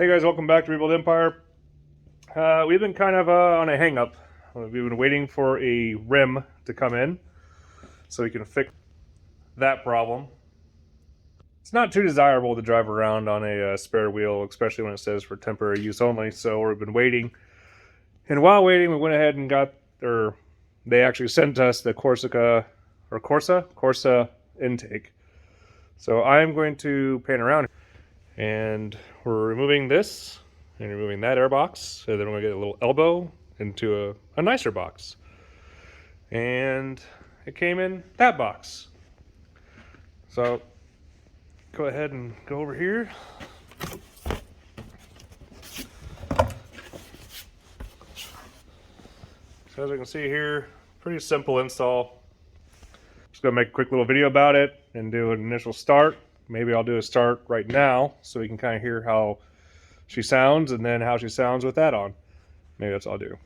Hey guys, welcome back to Rebuild Empire. We've been kind of on a hang-up. We've been waiting for a rim to come in so we can fix that problem. It's not too desirable to drive around on a spare wheel, especially when it says for temporary use only, so we've been waiting. And while waiting, we went ahead and they actually sent us the Corsa intake. So I'm going to pan around. And we're removing this and removing that air box. So then we're going to get a little elbow into a nicer box. And it came in that box. So go ahead and go over here. So as you can see here, pretty simple install. Just going to make a quick little video about it and do an initial start. Maybe I'll do a start right now so we can kind of hear how she sounds and then how she sounds with that on. Maybe that's what I'll do.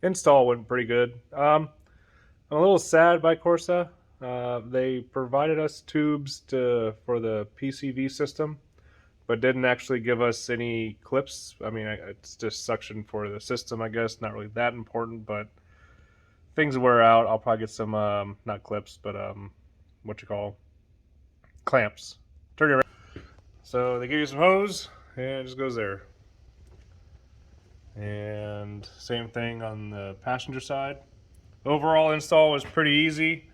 Install went pretty good. I'm a little sad by Corsa. They provided us tubes for the PCV system, but didn't actually give us any clips. I mean, it's just suction for the system, I guess. Not really that important, but things wear out. I'll probably get some, not clips, but clamps. Turn it around. So they give you some hose, and it just goes there. And same thing on the passenger side. Overall install was pretty easy.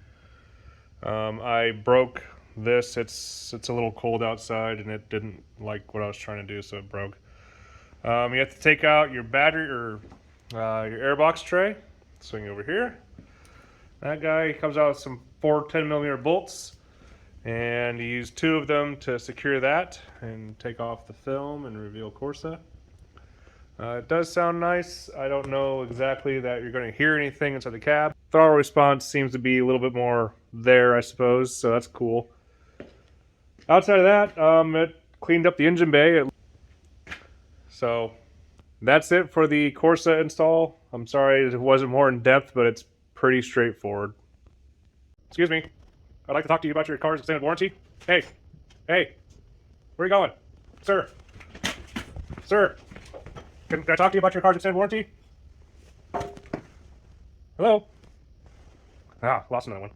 I broke this. It's a little cold outside and it didn't like what I was trying to do, so it broke. You have to take out your battery or your airbox tray. Swing over here. That guy comes out with some 4 10mm bolts, and you use 2 of them to secure that and take off the film and reveal Corsa. It does sound nice. I don't know exactly that you're going to hear anything inside the cab. Throttle response seems to be a little bit more there, I suppose, so that's cool. Outside of that, it cleaned up the engine bay. So that's it for the Corsa install. I'm sorry it wasn't more in depth, but it's pretty straightforward. Excuse me. I'd like to talk to you about your car's extended warranty. Hey, where are you going? Sir. Can I talk to you about your car's extended warranty? Hello? Lost another one.